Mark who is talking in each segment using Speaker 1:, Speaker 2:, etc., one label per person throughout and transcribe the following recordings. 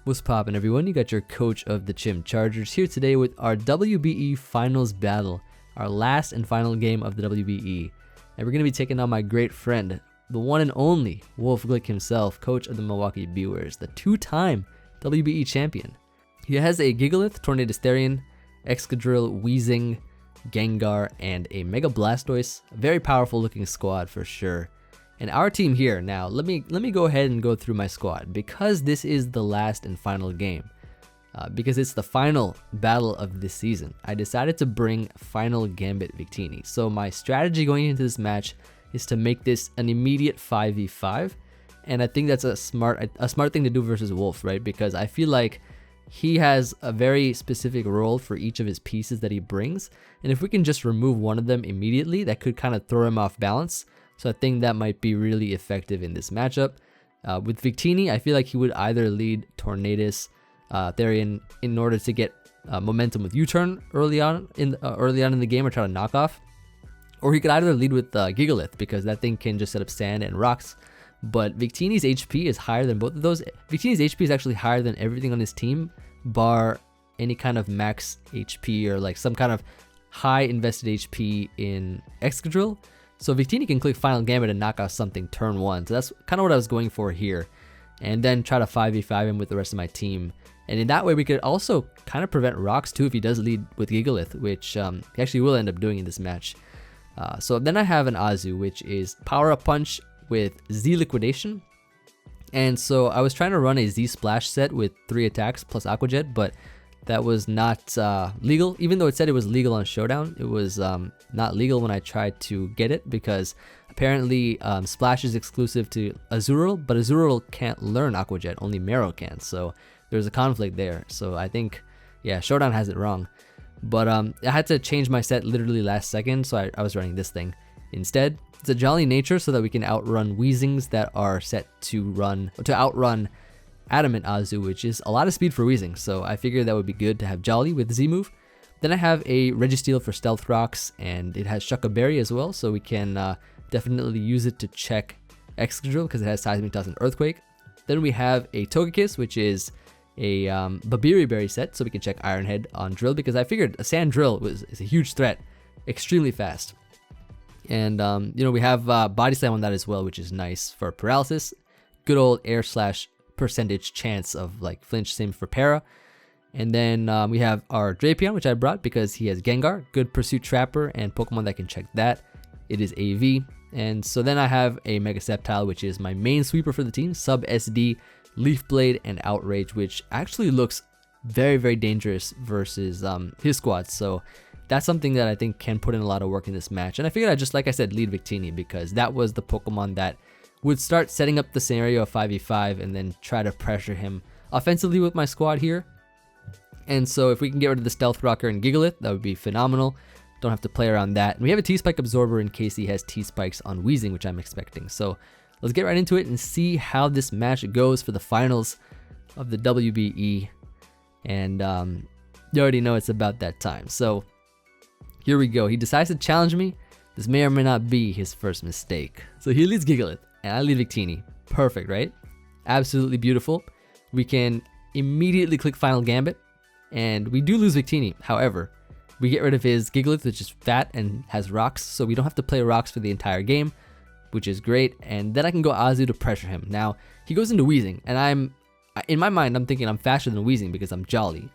Speaker 1: What's poppin', everyone? You got your coach of the Chim Chargers here today with our WBE Finals battle, our last and final game of the WBE. And we're going to be taking on my great friend, the one and only Wolfe Glick himself, coach of the Milwaukee Brewers, the two-time WBE champion. He has a Gigalith, Tornadus, Excadrill, Weezing, Gengar, and a Mega Blastoise. A very powerful looking squad for sure. And our team here, now let me go ahead and go through my squad, because this is the last and final game, because it's the final battle of this season. I decided to bring final Gambit Victini. So my strategy going into this match is to make this an immediate 5v5, and I think that's a smart thing to do versus Wolfe, right? Because I feel like he has a very specific role for each of his pieces that he brings, and if we can just remove one of them immediately, that could kind of throw him off balance. So I think that might be really effective in this matchup. With Victini, I feel like he would either lead Tornadus, Therian in order to get momentum with U-turn early on in the game or try to knock off, or he could either lead with Gigalith, because that thing can just set up sand and rocks. But Victini's HP is higher than both of those. Victini's HP is actually higher than everything on his team, bar any kind of max HP or like some kind of high invested HP in Excadrill. So Victini can click Final Gambit and knock out something turn 1. So that's kind of what I was going for here. And then try to 5v5 him with the rest of my team. And in that way, we could also kind of prevent rocks too if he does lead with Gigalith, which he actually will end up doing in this match. So then I have an Azu, which is Power Up Punch with Z Liquidation. And so I was trying to run a Z Splash set with 3 attacks plus Aqua Jet, but that was not legal. Even though it said it was legal on Showdown, it was not legal when I tried to get it, because apparently Splash is exclusive to Azurill, but Azurill can't learn Aqua Jet, only Mero can. So there's a conflict there. So I think, yeah, Showdown has it wrong. But I had to change my set literally last second, so I was running this thing instead. It's a Jolly Nature so that we can outrun Weezings that are set to outrun Adamant Azu, which is a lot of speed for Weezing, so I figured that would be good to have Jolly with the Z move. Then I have a Registeel for Stealth Rocks, and it has Shucka Berry as well, so we can definitely use it to check Excadrill because it has Seismic Toss and Earthquake. Then we have a Togekiss, which is a Babiri Berry set, so we can check Iron Head on Drill, because I figured a Sand Drill is a huge threat, extremely fast. And we have Body Slam on that as well, which is nice for Paralysis. Good old air slash percentage chance of like flinch, same for Para. And then we have our Drapion, which I brought because he has Gengar, good Pursuit Trapper, and Pokemon that can check that. It is AV. And so then I have a Mega Sceptile, which is my main sweeper for the team, Sub SD, Leaf Blade, and Outrage, which actually looks very, very dangerous versus his squad. So that's something that I think can put in a lot of work in this match. And I figured I'd just, like I said, lead Victini, because that was the Pokemon that would start setting up the scenario of 5v5 and then try to pressure him offensively with my squad here. And so if we can get rid of the Stealth Rocker and Gigalith, that would be phenomenal. Don't have to play around that. And we have a T-Spike Absorber in case he has T-Spikes on Weezing, which I'm expecting. So let's get right into it and see how this match goes for the finals of the WBE. And you already know it's about that time. So here we go. He decides to challenge me. This may or may not be his first mistake. So he leads Gigalith, and I lead Victini. Perfect, right? Absolutely beautiful. We can immediately click Final Gambit, and we do lose Victini. However, we get rid of his Gigalith, which is fat and has rocks, so we don't have to play rocks for the entire game, which is great. And then I can go Azu to pressure him. Now, he goes into Weezing, and in my mind, I'm thinking I'm faster than Weezing because I'm Jolly.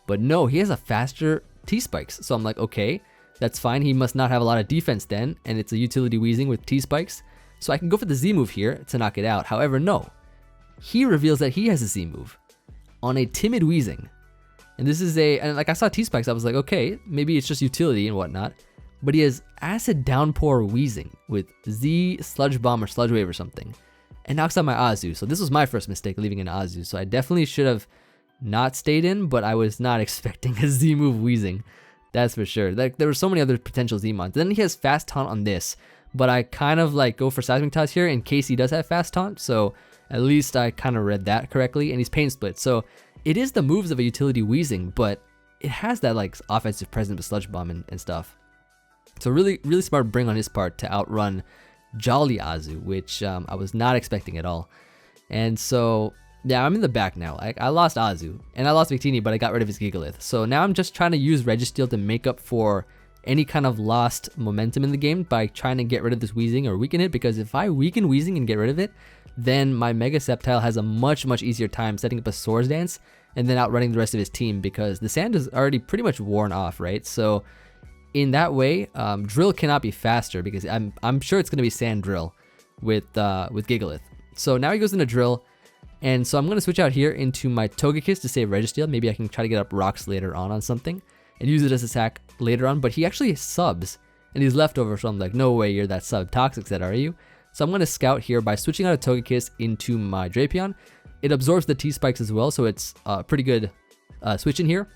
Speaker 1: But no, he has a faster T-Spikes. So I'm like, okay, that's fine. He must not have a lot of defense then, and it's a utility Weezing with T-Spikes. So I can go for the Z move here to knock it out. However, no. He reveals that he has a Z move on a timid Weezing. And this is and like I saw T-Spikes, I was like, okay, maybe it's just utility and whatnot. But he has Acid Downpour Weezing with Z Sludge Bomb or Sludge Wave or something, and knocks out my Azu. So this was my first mistake, leaving an Azu. So I definitely should have not stayed in, but I was not expecting a Z move Weezing. That's for sure. Like, there were so many other potential Z-Mons. Then he has Fast Taunt on this, but I kind of like go for Seismic Toss here in case he does have Fast Taunt. So at least I kind of read that correctly. And he's Pain Split. So it is the moves of a utility Weezing, but it has that like offensive presence with Sludge Bomb and stuff. So really, really smart bring on his part to outrun Jolly Azu, which I was not expecting at all. And so Yeah, I'm in the back now. I lost Azu, and I lost Victini, but I got rid of his Gigalith. So now I'm just trying to use Registeel to make up for any kind of lost momentum in the game by trying to get rid of this Weezing or weaken it, because if I weaken Weezing and get rid of it, then my Mega Sceptile has a much easier time setting up a Swords Dance and then outrunning the rest of his team, because the sand is already pretty much worn off, right? So in that way, Drill cannot be faster, because I'm sure it's going to be Sand Drill with Gigalith. So now he goes into Drill, and so I'm going to switch out here into my Togekiss to save Registeel. Maybe I can try to get up rocks later on something and use it as attack later on, but he actually subs and he's leftover, so I'm like, no way you're that sub toxic set, are you? So I'm going to scout here by switching out a Togekiss into my Drapion. It absorbs the T-Spikes as well, so it's a pretty good switch in here,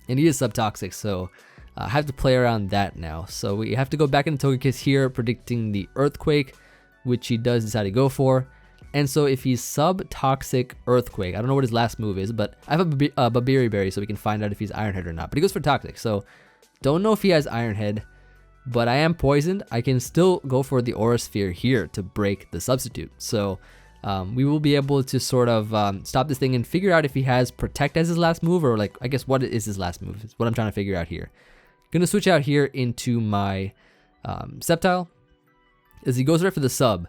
Speaker 1: and he is sub toxic, so I have to play around that now. So we have to go back into Togekiss here, predicting the Earthquake, which he does decide to go for. And so if he's sub-toxic Earthquake, I don't know what his last move is, but I have a Babiri Berry so we can find out if he's Iron Head or not. But he goes for Toxic, so don't know if he has Iron Head, but I am poisoned. I can still go for the Aura Sphere here to break the substitute. So we will be able to sort of stop this thing and figure out if he has Protect as his last move, or like, I guess what is his last move is what I'm trying to figure out here. Gonna switch out here into my Sceptile as he goes right for the sub.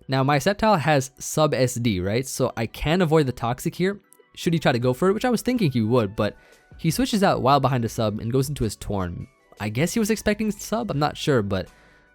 Speaker 1: Now my Sceptile has sub SD, right? So I can avoid the Toxic here should he try to go for it, which I was thinking he would, but he switches out while behind a sub and goes into his Torn. I guess he was expecting sub, I'm not sure, but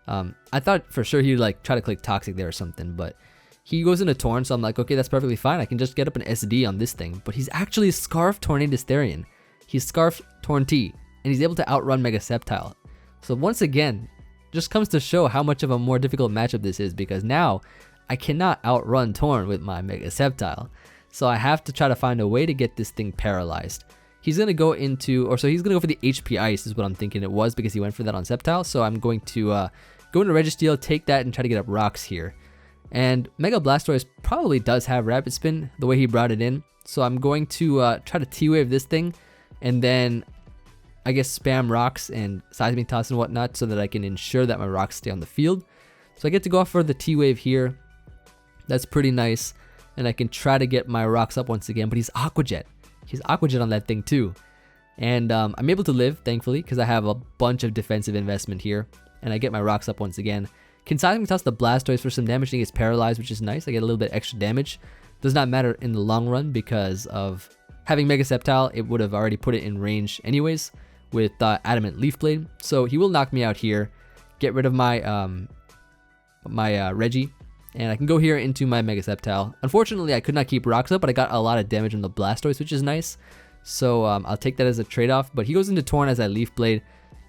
Speaker 1: I thought for sure he'd like try to click Toxic there or something, but he goes into Torn, so I'm like, okay, that's perfectly fine. I can just get up an SD on this thing, but he's actually Scarf Tornadus Therian. He's Scarf Torn T, and he's able to outrun Mega Sceptile. So once again, just comes to show how much of a more difficult matchup this is, because now I cannot outrun Torn with my Mega Sceptile. So I have to try to find a way to get this thing paralyzed. He's going to go into, or so he's going to go for the HP Ice is what I'm thinking it was, because he went for that on Sceptile. So I'm going to go into Registeel, take that, and try to get up rocks here. And Mega Blastoise probably does have Rapid Spin the way he brought it in. So I'm going to try to T-Wave this thing, and then I guess spam rocks and Seismic Toss and whatnot so that I can ensure that my rocks stay on the field. So I get to go for the T-Wave here. That's pretty nice. And I can try to get my rocks up once again, but he's Aqua Jet. He's Aqua Jet on that thing too. And I'm able to live, thankfully, because I have a bunch of defensive investment here. And I get my rocks up once again. Can Seismic Toss the Blastoise for some damage. He gets paralyzed, which is nice. I get a little bit extra damage. Does not matter in the long run because of having Mega Sceptile. It would have already put it in range anyways with Adamant Leaf Blade. So he will knock me out here, get rid of my Reggie, and I can go here into my Mega Sceptile. Unfortunately, I could not keep rocks up, but I got a lot of damage on the Blastoise, which is nice. So I'll take that as a trade-off, but he goes into Torn as I Leaf Blade.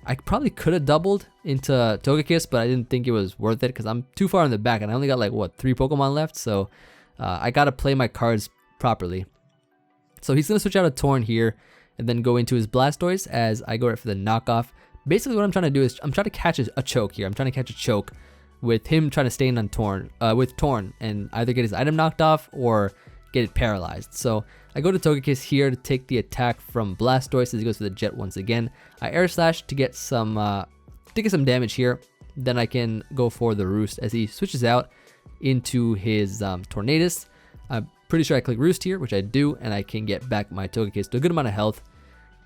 Speaker 1: I probably could have doubled into Togekiss, but I didn't think it was worth it because I'm too far in the back, and I only got like, what, 3 Pokemon left, so I gotta play my cards properly. So he's gonna switch out a Torn here, and then go into his Blastoise as I go right for the knockoff. Basically what I'm trying to do is I'm trying to catch a choke here. I'm trying to catch a choke with him trying to stay in on Torn, with Torn, and either get his item knocked off or get it paralyzed. So I go to Togekiss here to take the attack from Blastoise as he goes for the Jet once again. I Air Slash to get some damage here. Then I can go for the Roost as he switches out into his Tornadus. I'm pretty sure I click Roost here, which I do, and I can get back my Togekiss to a good amount of health.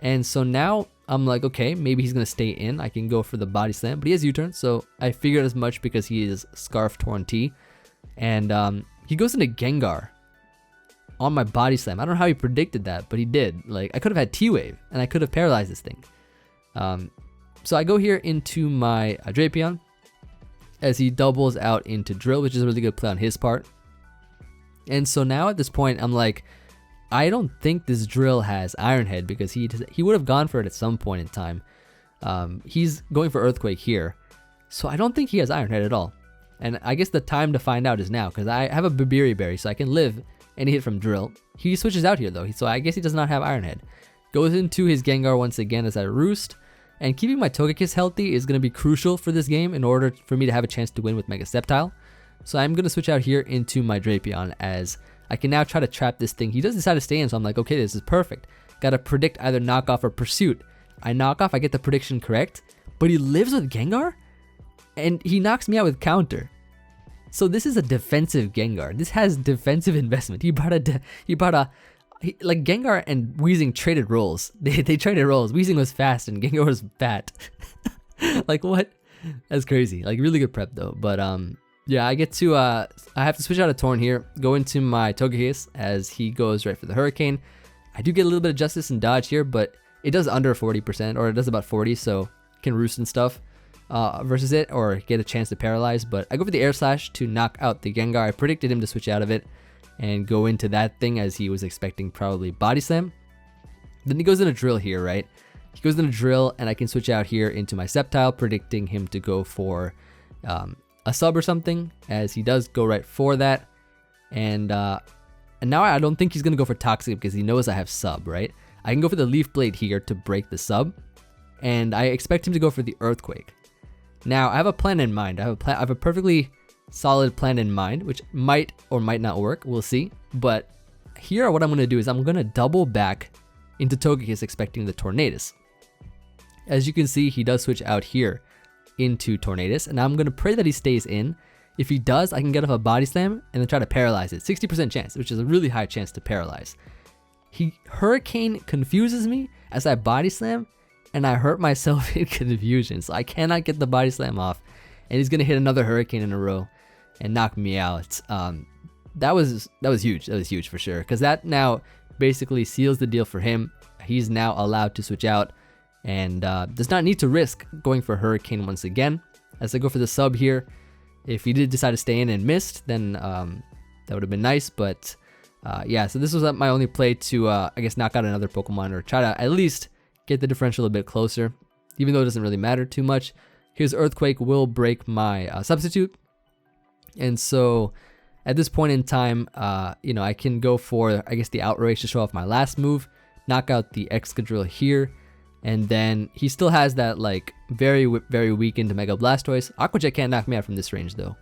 Speaker 1: And so now I'm like, okay, maybe he's going to stay in. I can go for the Body Slam, but he has U-turn, so I figured as much because he is Scarf Torn T. And he goes into Gengar on my Body Slam. I don't know how he predicted that, but he did. Like, I could have had T-Wave, and I could have paralyzed this thing. So I go here into my Drapion as he doubles out into Drill, which is a really good play on his part. And so now at this point, I'm like, I don't think this Drill has Iron Head because he would have gone for it at some point in time. He's going for Earthquake here. So I don't think he has Iron Head at all. And I guess the time to find out is now because I have a Babiri Berry, so I can live any hit from Drill. He switches out here though, so I guess he does not have Iron Head. Goes into his Gengar once again as I Roost. And keeping my Togekiss healthy is going to be crucial for this game in order for me to have a chance to win with Mega Sceptile. So I'm going to switch out here into my Drapion as I can now try to trap this thing. He does decide to stay in, so I'm like, okay, this is perfect. Got to predict either knockoff or pursuit. I knock off, I get the prediction correct, but he lives with Gengar? And he knocks me out with counter. So this is a defensive Gengar. This has defensive investment. He brought like Gengar and Weezing traded roles. They traded roles. Weezing was fast and Gengar was fat. Like what? That's crazy. Like really good prep though. But yeah, I have to switch out a Torn here. Go into my Togekiss as he goes right for the Hurricane. I do get a little bit of justice and dodge here, but it does under 40%, or it does about 40, so can roost and stuff versus it, or get a chance to paralyze. But I go for the Air Slash to knock out the Gengar. I predicted him to switch out of it and go into that thing as he was expecting probably Body Slam. Then he goes in a Drill here, right? He goes in a Drill, and I can switch out here into my Sceptile, predicting him to go for a sub or something, as he does go right for that. And now I don't think he's going to go for Toxic because he knows I have sub, right? I can go for the Leaf Blade here to break the sub, and I expect him to go for the Earthquake. Now, I have a plan in mind. I have a perfectly solid plan in mind, which might or might not work. We'll see. But here, what I'm going to do is I'm going to double back into Togekiss expecting the Tornadus. As you can see, he does switch out here into Tornadus, and I'm going to pray that he stays in. If he does, I can get off a Body Slam and then try to paralyze it. 60% chance, which is a really high chance to paralyze. Hurricane confuses me as I Body Slam, and I hurt myself in confusion. So I cannot get the Body Slam off, and he's gonna hit another Hurricane in a row and knock me out. That was huge. That was huge for sure, because that now basically seals the deal for him. He's now allowed to switch out and does not need to risk going for Hurricane once again. As I go for the sub here, if he did decide to stay in and missed, then that would have been nice. But yeah, so this was my only play to, I guess, knock out another Pokemon or try to at least get the differential a bit closer, even though it doesn't really matter too much. His Earthquake will break my Substitute. And so at this point in time, you know, I can go for, I guess, the Outrage to show off my last move, knock out the Excadrill here. And then he still has that, like, very weakened Mega Blastoise. Aqua Jet can't knock me out from this range, though,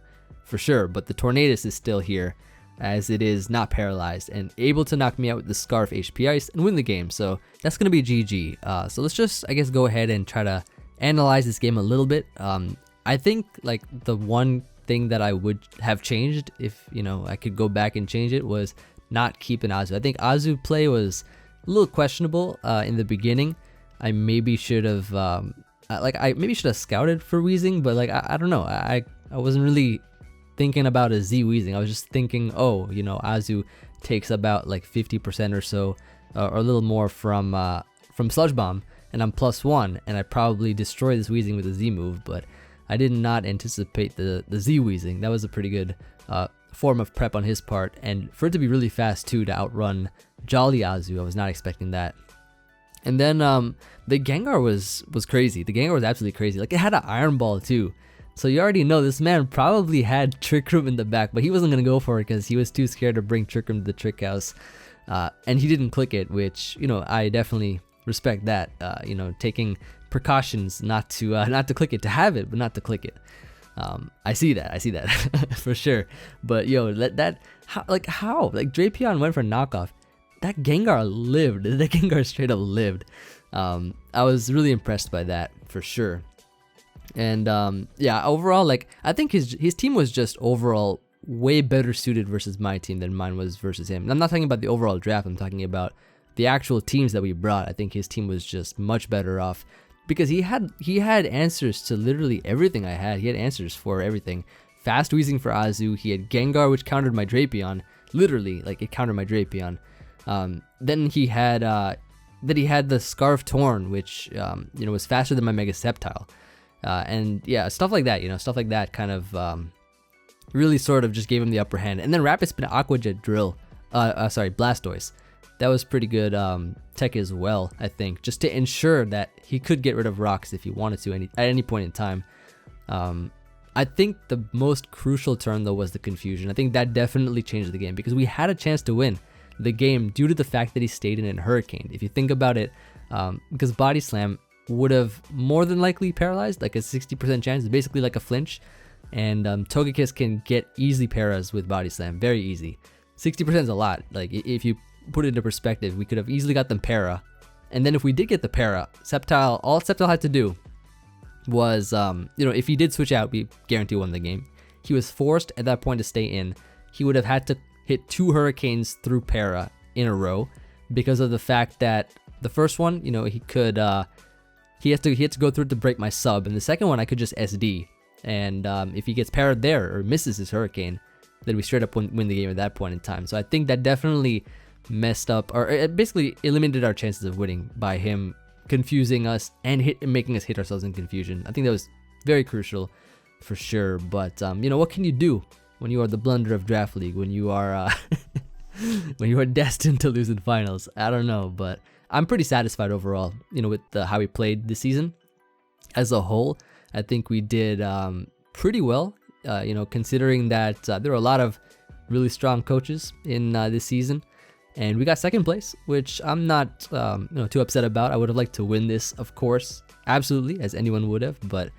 Speaker 1: for sure. But the Tornadus is still here, as it is not paralyzed and able to knock me out with the Scarf HP Ice and win the game. So that's going to be GG. So let's just, I guess, go ahead and try to analyze this game a little bit. I think, like, the one thing that I would have changed, if, you know, I could go back and change it, was not keeping Azu. I think Azu play was a little questionable in the beginning. I maybe should have, I maybe should have scouted for Weezing, but, like, I don't know. I wasn't really thinking about a Z Weezing. I was just thinking, oh, you know, Azu takes about like 50% or so, or a little more from Sludge Bomb, and I'm +1, and I probably destroy this Weezing with a Z move. But I did not anticipate the Z Weezing. That was a pretty good form of prep on his part, and for it to be really fast too, to outrun Jolly Azu, I was not expecting that. And then the Gengar was crazy. The Gengar was absolutely crazy. Like, it had an Iron Ball too. So you already know this man probably had Trick Room in the back, but he wasn't going to go for it because he was too scared to bring Trick Room to the Trick House. And he didn't click it, which, you know, I definitely respect that. You know, taking precautions not to click it, to have it, but not to click it. I see that for sure. But yo, how Drapion went for knockoff. That Gengar lived. That Gengar straight up lived. I was really impressed by that for sure. And yeah, overall, like, I think his team was just overall way better suited versus my team than mine was versus him. And I'm not talking about the overall draft. I'm talking about the actual teams that we brought. I think his team was just much better off because he had answers to literally everything I had. He had answers for everything. Fast Weezing for Azu. He had Gengar, which countered my Drapion. Literally, like, it countered my Drapion. Then he had the Scarf Torn, which you know, was faster than my Mega Sceptile. And yeah, stuff like that, you know, stuff like that kind of really sort of just gave him the upper hand. And then Rapid Spin Aqua Jet Drill, Blastoise. That was pretty good tech as well, I think, just to ensure that he could get rid of rocks if he wanted to at any point in time. I think the most crucial turn, though, was the confusion. I think that definitely changed the game because we had a chance to win the game due to the fact that he stayed in and Hurricaned. If you think about it, because Body Slam would have more than likely paralyzed, like a 60% chance. It's basically like a flinch, and Togekiss can get easily paras with Body Slam, very easy. 60% is a lot. Like, if you put it into perspective, we could have easily got them para, and then if we did get the para, Sceptile, all Sceptile had to do was, you know, if he did switch out, we guarantee won the game. he was forced at that point to stay in. He would have had to hit 2 hurricanes through para in a row because of the fact that the first one, you know, he had to go through it to break my sub, and the second one I could just SD. And if he gets parried there or misses his hurricane, then we straight up win the game at that point in time. So I think that definitely messed up, or it basically eliminated our chances of winning by him confusing us and making us hit ourselves in confusion. I think that was very crucial for sure. But you know, what can you do when you are the blunder of Draft League, when you are when you are destined to lose in finals? I don't know, but I'm pretty satisfied overall, you know, with how we played this season as a whole. I think we did pretty well, you know, considering that there were a lot of really strong coaches in this season, and we got second place, which I'm not you know, too upset about. I would have liked to win this, of course, absolutely, as anyone would have, but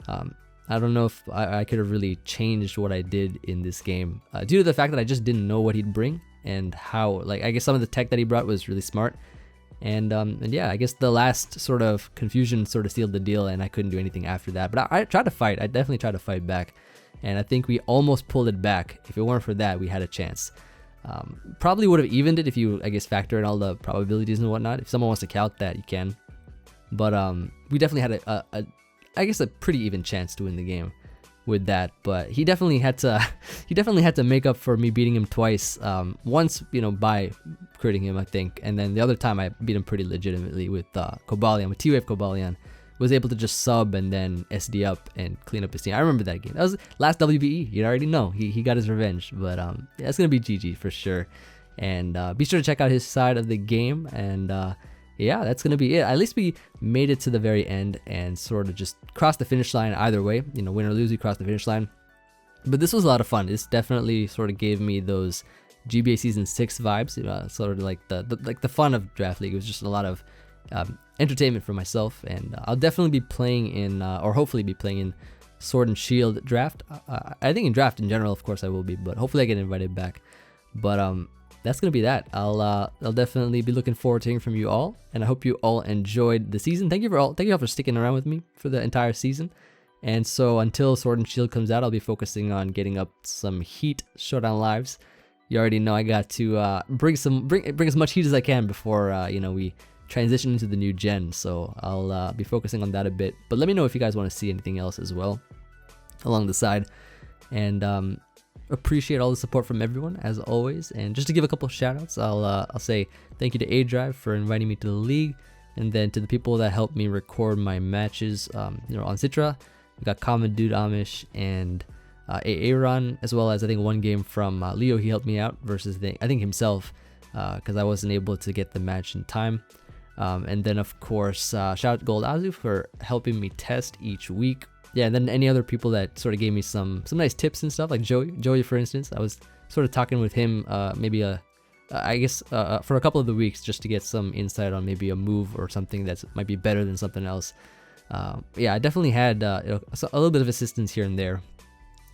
Speaker 1: I don't know if I could have really changed what I did in this game due to the fact that I just didn't know what he'd bring and how, like, I guess some of the tech that he brought was really smart. And yeah, I guess the last sort of confusion sort of sealed the deal, and I couldn't do anything after that. But I tried to fight. I definitely tried to fight back, and I think we almost pulled it back. If it weren't for that, we had a chance. Probably would have evened it if you, I guess, factor in all the probabilities and whatnot. If someone wants to count that, you can. But we definitely had I guess a pretty even chance to win the game with that. But he definitely had to make up for me beating him twice. Once, you know, by critting him, I think, and then the other time I beat him pretty legitimately with Cobalion, with T-Wave Cobalion. Was able to just sub and then SD up and clean up his team. I remember that game. That was last WBE. You already know he got his revenge. But yeah, it's gonna be GG for sure. And be sure to check out his side of the game. And yeah, that's gonna be it. At least we made it to the very end and sort of just crossed the finish line either way. You know, win or lose, we crossed the finish line. But this was a lot of fun. This definitely sort of gave me those GBA Season 6 vibes. Sort of like the fun of Draft League. It was just a lot of entertainment for myself, and I'll definitely be playing in, or hopefully be playing in, Sword and Shield draft. I think in draft in general, of course, I will be, but hopefully I get invited back. But that's gonna be that. I'll definitely be looking forward to hearing from you all, and I hope you all enjoyed the season. Thank you all for sticking around with me for the entire season. And so until Sword and Shield comes out, I'll be focusing on getting up some Heat Showdown lives. You already know I got to bring as much heat as I can before you know, we transition into the new gen. So I'll be focusing on that a bit. But let me know if you guys want to see anything else as well along the side. And appreciate all the support from everyone as always. And just to give a couple of shout outs, I'll say thank you to A-Drive for inviting me to the league, and then to the people that helped me record my matches, you know, on Citra. We got Common Dude Amish and Aaron, as well as I think one game from Leo. He helped me out versus I think himself, because I wasn't able to get the match in time. And then of course shout out to Gold Azu for helping me test each week. Yeah, and then any other people that sort of gave me some nice tips and stuff, like Joey for instance. I was sort of talking with him maybe I guess for a couple of the weeks, just to get some insight on maybe a move or something that might be better than something else. Yeah, I definitely had you know, a little bit of assistance here and there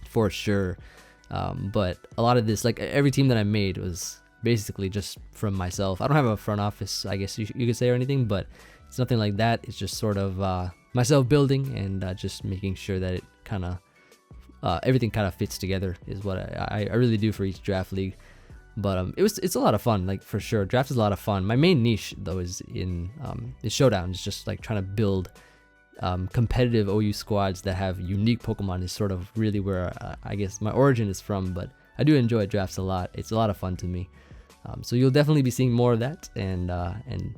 Speaker 1: for sure. But a lot of this, like every team that I made, was basically just from myself. I don't have a front office, I guess you could say, or anything, but it's nothing like that. It's just sort of myself building and just making sure that it kind of everything kind of fits together is what I really do for each draft league. But it's a lot of fun, like for sure. Draft is a lot of fun. My main niche though is in is Showdown. It's just like trying to build competitive OU squads that have unique Pokemon is sort of really where I guess my origin is from. But I do enjoy drafts a lot. It's a lot of fun to me. So you'll definitely be seeing more of that, and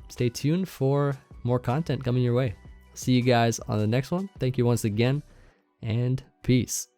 Speaker 1: stay tuned for more content coming your way. See you guys on the next one. Thank you once again, and peace.